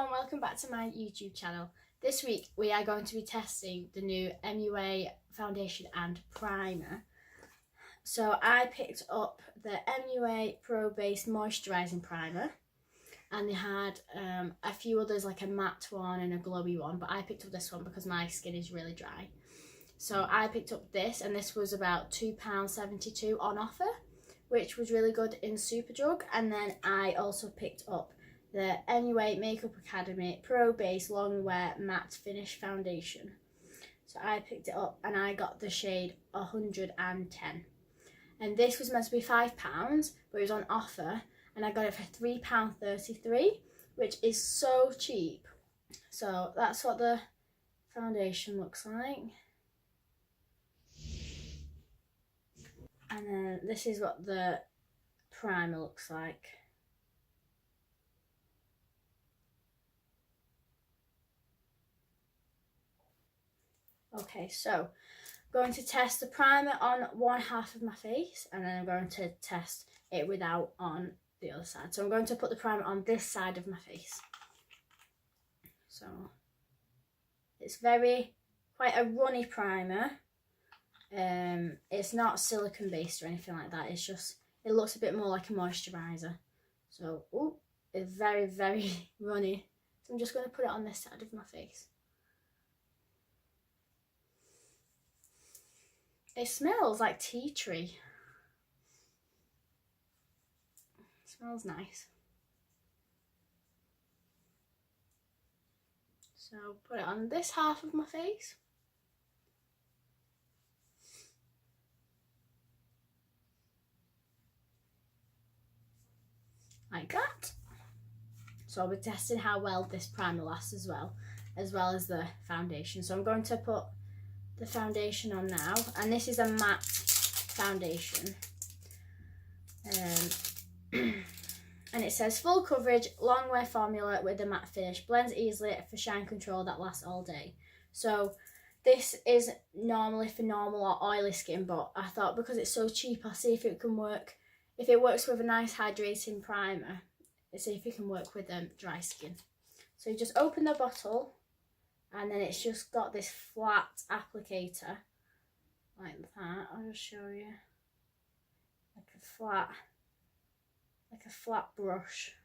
and welcome back to my YouTube channel. This week we are going to be testing the new MUA foundation and primer. So I picked up the MUA Pro Base Moisturising Primer, and they had a few others like a matte one and a glowy one, but I picked up this one because my skin is really dry. So I picked up this, and this was about £2.72 on offer, which was really good in Superdrug. And then I also picked up the MUA Makeup Academy Pro Base Long Wear Matte Finish Foundation. So I picked it up and I got the shade 110. And this was meant to be £5, but it was on offer, and I got it for £3.33, which is so cheap. So that's what the foundation looks like. And then this is what the primer looks like. Okay, so I'm going to test the primer on one half of my face, and then I'm going to test it without on the other side. So I'm going to put the primer on this side of my face. So it's quite a runny primer. It's not silicone based or anything like that. It's just, it looks a bit more like a moisturiser. So it's very runny. So I'm just going to put it on this side of my face. It smells like tea tree. It smells nice. So put it on this half of my face. Like that. So I'll be testing how well this primer lasts as well as the foundation. So I'm going to put the foundation on now, and this is a matte foundation. And it says full coverage, long wear formula with a matte finish, blends easily for shine control that lasts all day. So this is normally for normal or oily skin, but I thought because it's so cheap, I'll see if it can work. If it works with a nice hydrating primer, let's see if it can work with dry skin. So you just open the bottle, and then it's just got this flat applicator like that. I'll just show you, like a flat brush.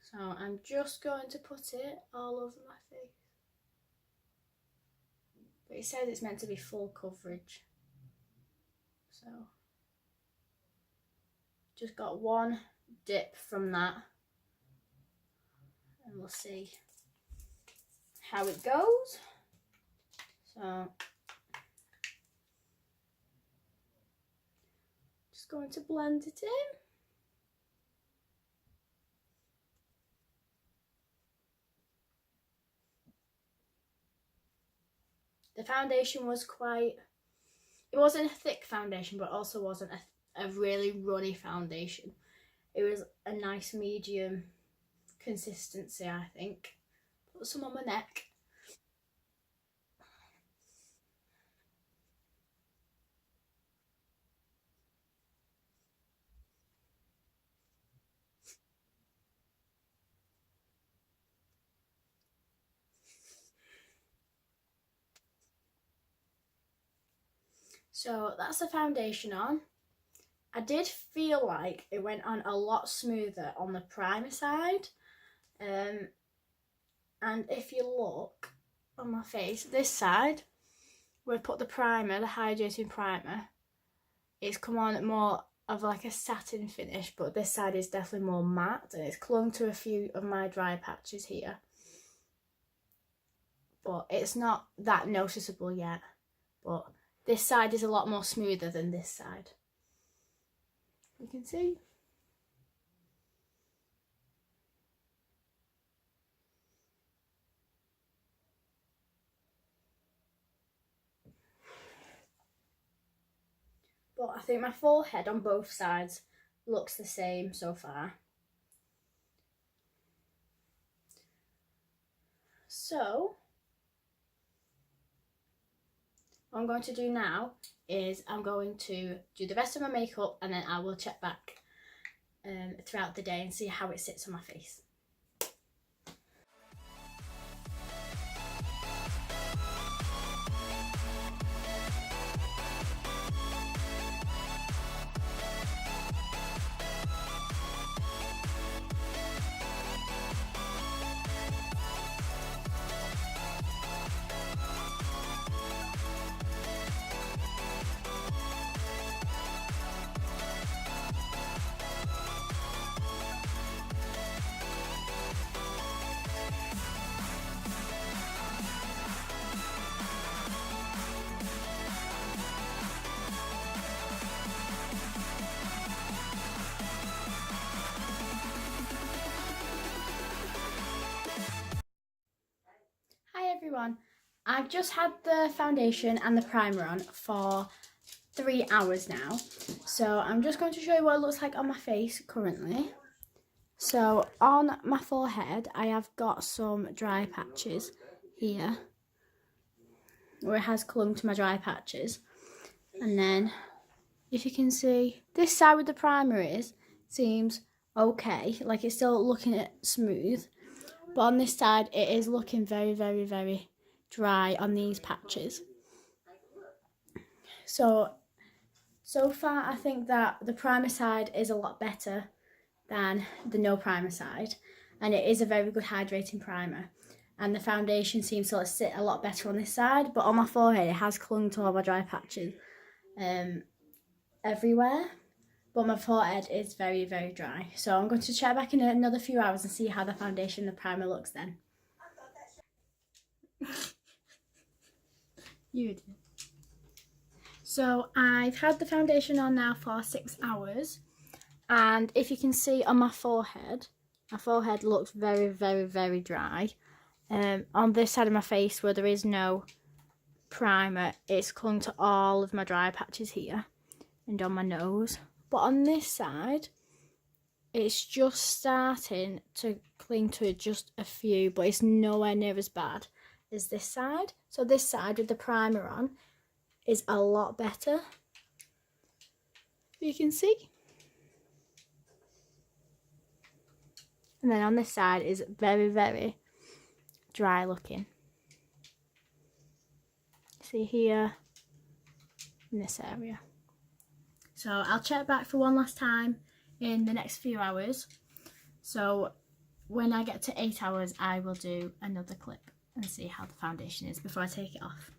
So I'm just going to put it all over my face. But it says it's meant to be full coverage. So just got one dip from that, and we'll see how it goes. So just going to blend it in. The foundation was it wasn't a thick foundation, but also wasn't a really runny foundation. It was a nice medium consistency, I think. Put some on my neck. So that's the foundation on. I did feel like it went on a lot smoother on the primer side. And if you look on my face, this side, where I put the primer, the hydrating primer, it's come on more of like a satin finish, but this side is definitely more matte, and it's clung to a few of my dry patches here. But it's not that noticeable yet. But this side is a lot more smoother than this side. You can see. But I think my forehead on both sides looks the same so far. So what I'm going to do now is I'm going to do the rest of my makeup, and then I will check back throughout the day and see how it sits on my face. I've just had the foundation and the primer on for 3 hours now. So I'm just going to show you what it looks like on my face currently. So on my forehead, I have got some dry patches here, where it has clung to my dry patches. And then, if you can see, this side where the primer seems okay, like it's still looking smooth. But on this side, it is looking very, very, very dry on these patches. So far, I think that the primer side is a lot better than the no primer side. And it is a very good hydrating primer. And the foundation seems to sit a lot better on this side. But on my forehead, it has clung to all my dry patches everywhere. But my forehead is very, very dry. So I'm going to check back in another few hours and see how the foundation and the primer looks then. You do. So I've had the foundation on now for 6 hours. And if you can see on my forehead looks very, very, very dry. On this side of my face where there is no primer, it's clung to all of my dry patches here and on my nose. But on this side, it's just starting to cling to just a few, but it's nowhere near as bad as this side. So this side with the primer on is a lot better. You can see. And then on this side is very, very dry looking. See here, in this area. So I'll check back for one last time in the next few hours. So when I get to 8 hours, I will do another clip and see how the foundation is before I take it off.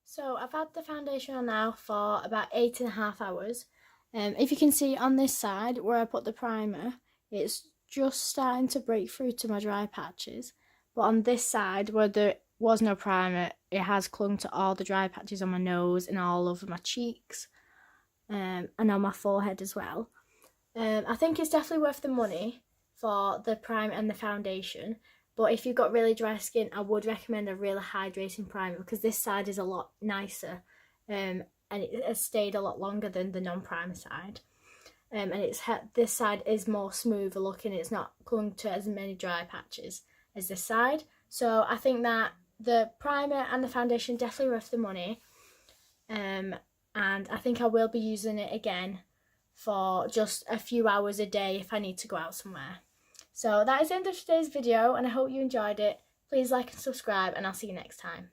So I've had the foundation on now for about 8.5 hours. If you can see on this side where I put the primer, it's just starting to break through to my dry patches. But on this side where there was no primer, it has clung to all the dry patches on my nose and all over my cheeks, and on my forehead as well. I think it's definitely worth the money for the primer and the foundation. But if you've got really dry skin, I would recommend a really hydrating primer because this side is a lot nicer, and it has stayed a lot longer than the non-primer side. And this side is more smoother looking. It's not clung to as many dry patches as this side. So I think that the primer and the foundation definitely worth the money. And I think I will be using it again for just a few hours a day if I need to go out somewhere. So that is the end of today's video, and I hope you enjoyed it. Please like and subscribe, and I'll see you next time.